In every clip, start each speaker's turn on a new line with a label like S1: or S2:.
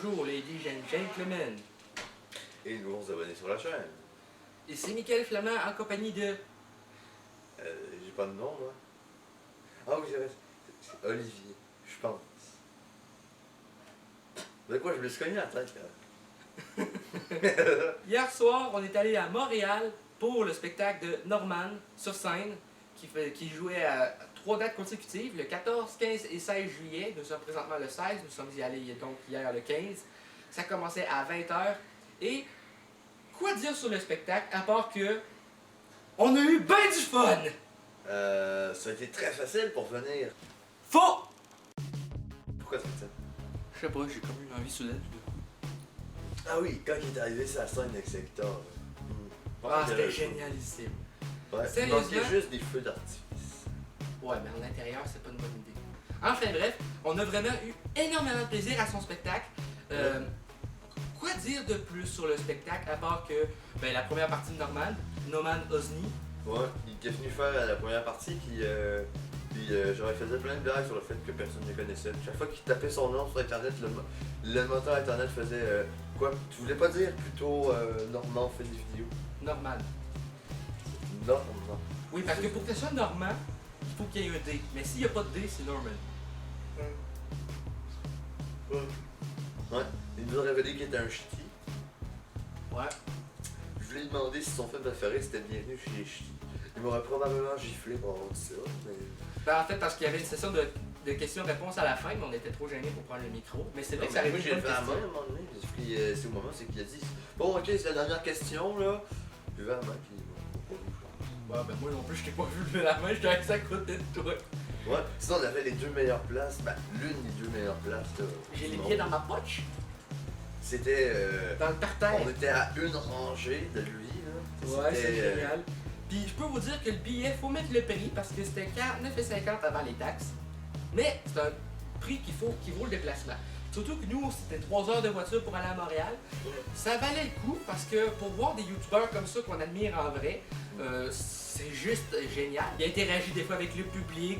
S1: Bonjour, ladies and gentlemen.
S2: Et nouveaux abonnés sur la chaîne.
S1: Et c'est Michael Flamand en compagnie de...
S2: J'ai pas de nom, moi. Ah oui, c'est Olivier, je pense. De quoi je me suis cogné la tête, là?
S1: Hier soir, on est allé à Montréal pour le spectacle de Norman sur scène qui jouait à 3 dates consécutives, le 14, 15 et 16 juillet. Nous sommes présentement le 16, nous sommes y allés donc hier le 15. Ça commençait à 20h. Et quoi dire sur le spectacle à part que on a eu ben du fun!
S2: Ça a été très facile pour venir.
S1: Faux!
S2: Pourquoi tu fais ça?
S1: Je sais pas, j'ai comme eu une envie soudaine.
S2: Ah oui, quand il est arrivé sur la scène avec Sector.
S1: Ah, c'était génialissime.
S2: Ouais, il
S1: Sérieusement?
S2: manquait juste des feux d'artifice.
S1: Ouais, mais à l'intérieur, c'est pas une bonne idée. Enfin bref, on a vraiment eu énormément de plaisir à son spectacle. Quoi dire de plus sur le spectacle à part que la première partie de Norman Osni.
S2: Ouais, il était venu faire la première partie, puis genre il faisait plein de blagues sur le fait que personne ne le connaissait. Chaque fois qu'il tapait son nom sur internet, le moteur internet faisait quoi? Tu voulais pas dire plutôt Normand fait des vidéos?
S1: Norman.
S2: Normand.
S1: Oui, parce que pour que ce soit Normand, il faut qu'il y ait un D. Mais s'il n'y a pas de D, c'est Norman.
S2: Ouais, il nous a révélé qu'il était un ch'ti.
S1: Ouais.
S2: Je lui ai demandé si son film préféré c'était Bienvenue chez les ch'tis. Il m'aurait probablement giflé pour avoir dit ça, mais...
S1: Ben, en fait, parce qu'il y avait une session de questions-réponses à la fin, mais on était trop gênés pour prendre le micro. Mais c'est vrai que ça
S2: Moi
S1: arrive
S2: j'ai fait la main à un moment donné, puis c'est au moment c'est qu'il a dit bon ok c'est la dernière question là. J'ai levé la main puis
S1: Ouais, ben moi non plus, je t'ai pas vu lever la main, j'étais assis à côté de toi.
S2: ouais, sinon on avait les deux meilleures places, l'une des deux meilleures places là.
S1: J'ai les billets dans ma poche,
S2: C'était
S1: dans le parterre.
S2: on était à une rangée de lui là.
S1: Ouais, c'est génial. Puis je peux vous dire que le billet, faut mettre le prix parce que c'était 49,50 avant les taxes. Mais c'est un prix qui vaut le déplacement. Surtout que nous, c'était 3 heures de voiture pour aller à Montréal. Ça valait le coup parce que pour voir des youtubeurs comme ça qu'on admire en vrai, c'est juste génial. Il interagit des fois avec le public.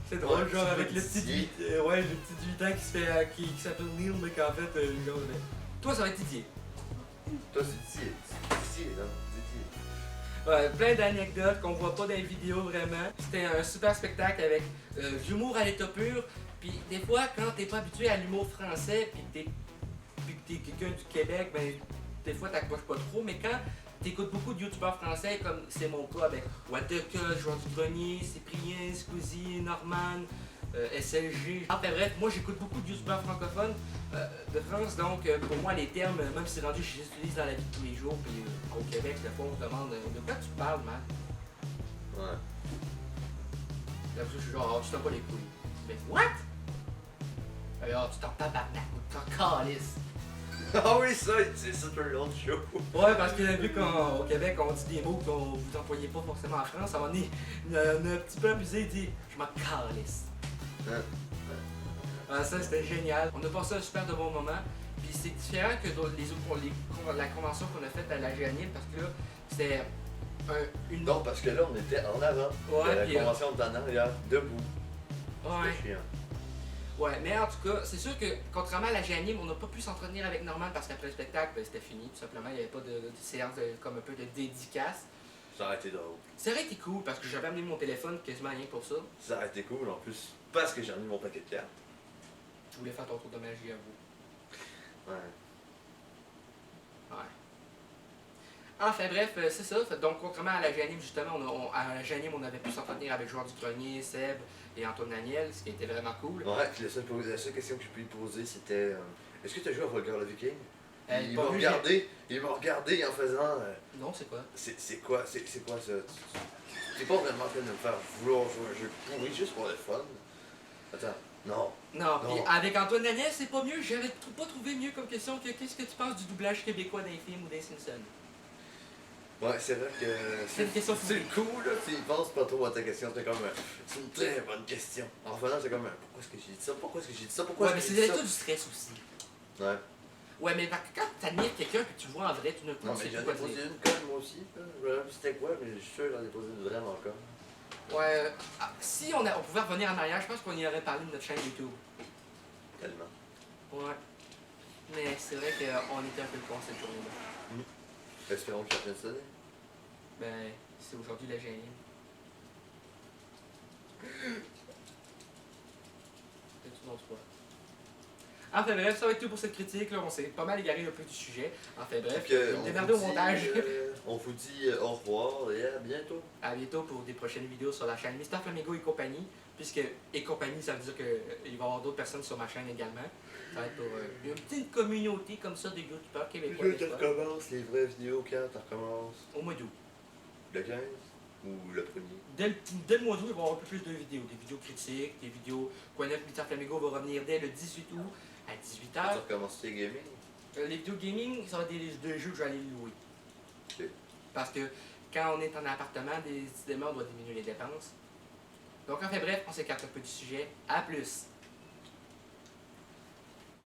S1: C'est drôle,
S2: Ouais,
S1: genre
S2: petit
S1: avec le petit
S2: Didier.
S1: le petit 8 ans qui s'appelle Neil, mais qu'en fait, genre, toi, ça va être Didier.
S2: Toi c'est Didier, non? Didier.
S1: Ouais, plein d'anecdotes qu'on voit pas dans les vidéos vraiment. C'était un super spectacle avec de l'humour à l'état pur. Puis des fois, quand t'es pas habitué à l'humour français, puis que t'es quelqu'un du Québec, ben des fois t'accroches pas trop. Mais quand t'écoutes beaucoup de youtubeurs français, comme c'est mon cas avec What the Cut, Joueur du Grenier, Cyprien, Squeezie, Norman, SLG. Enfin bref, moi j'écoute beaucoup de youtubeurs francophones de France, donc pour moi les termes, même si c'est rendu, je les utilise dans la vie de tous les jours, puis au Québec, des fois on se demande de quoi tu parles, man?
S2: Ouais.
S1: Là, je suis genre, oh, tu t'en pas les couilles. Mais what? Alors, tu t'en tabarnak ou tu t'en calisses.
S2: Ah oui ça, c'est ça tout le long du show.
S1: Ouais, parce que vu qu'au Québec, on dit des mots que vous n'employez pas forcément en France, à un moment donné, on a un petit peu abusé, il dit je m'en calisse. Ah, ça, c'était génial. On a passé un super de bon moment. Puis c'est différent que la convention qu'on a faite à la GANIM parce que là, c'était une
S2: Non, parce que là on était en avant.
S1: Ouais,
S2: la
S1: puis,
S2: convention en arrière, debout.
S1: Ouais.
S2: C'était chiant.
S1: Ouais, mais en tout cas, c'est sûr que contrairement à la GANIM, on n'a pas pu s'entretenir avec Norman parce qu'après le spectacle, c'était fini, tout simplement. Il n'y avait pas de séance comme un peu de dédicace.
S2: Ça aurait été drôle.
S1: Ça aurait été cool parce que j'avais amené mon téléphone quasiment rien pour ça.
S2: Ça aurait été cool en plus, parce que j'ai remis mon paquet de cartes.
S1: Je voulais faire ton tour de magie à vous.
S2: Ouais.
S1: Ouais. Enfin bref, c'est ça. Donc contrairement à la GANIM, justement, à la GANIM, on avait pu s'entretenir avec Joueur du Grenier, Seb et Antoine Daniel, ce qui était vraiment cool.
S2: Ouais, puis la seule question que je peux lui poser c'était est-ce que tu as joué à Volgar le Viking? Il
S1: pas
S2: m'a
S1: vu,
S2: regardé en faisant
S1: Non, c'est quoi?
S2: c'est quoi ça? T'es pas vraiment en train de me faire vouloir jouer un jeu pourri juste pour le fun? Attends, non.
S1: Non,
S2: Non.
S1: puis avec Antoine Daniel, c'est pas mieux. J'avais pas trouvé mieux comme question que qu'est-ce que tu penses du doublage québécois des films ou des Simpsons?
S2: Ouais, c'est vrai que
S1: C'est une question
S2: c'est cool là, tu y penses pas trop à ta question, c'est comme c'est une très bonne question. En revenant, c'est comme pourquoi est-ce que j'ai dit ça? Pourquoi est-ce que j'ai dit ça? Pourquoi
S1: Ouais, mais
S2: est-ce
S1: c'est
S2: que j'ai dit
S1: l'état
S2: ça?
S1: du stress aussi.
S2: Ouais.
S1: Ouais, mais quand t'admires quelqu'un que tu vois en vrai, tu ne
S2: Non,
S1: sais
S2: mais
S1: plus
S2: j'en ai
S1: quoi
S2: posé
S1: dire.
S2: une conne moi aussi. Là. Je me rappelle plus c'était quoi, mais je suis sûr que j'en ai posé une vraiment conne.
S1: Ouais, si on pouvait revenir en arrière, je pense qu'on y aurait parlé de notre chaîne YouTube.
S2: Tellement.
S1: Ouais. Mais c'est vrai qu'on était un peu con cette journée-là.
S2: Espérons que ça vienne sonner.
S1: Ben, c'est aujourd'hui la gêne. C'est-tu dans quoi? Enfin bref, ça va être tout pour cette critique. Là, on s'est pas mal égaré un peu du sujet. Enfin bref, je vais me démerder au montage.
S2: On vous dit au revoir et à bientôt.
S1: À bientôt pour des prochaines vidéos sur la chaîne Mister Flamingo et compagnie. Puisque et compagnie, ça veut dire qu'il va y avoir d'autres personnes sur ma chaîne également. Ça va être pour une petite communauté comme ça de youtubeurs québécois.
S2: Là, tu recommences les vraies vidéos quand tu recommences?
S1: Au mois d'août.
S2: Le 15 ou le premier?
S1: Dès le mois d'août, il va y avoir un peu plus de vidéos. Des vidéos critiques, des vidéos. Quoi neuf, Mister Flamingo va revenir dès le 18 août à 18h.
S2: Tu recommences tes gaming?
S1: Les vidéos gaming, ça va être des jeux que je vais aller louer.
S2: Ok.
S1: Parce que quand on est en appartement, décidément, on doit diminuer les dépenses. Donc, enfin bref, on s'écarte un peu du sujet. À plus!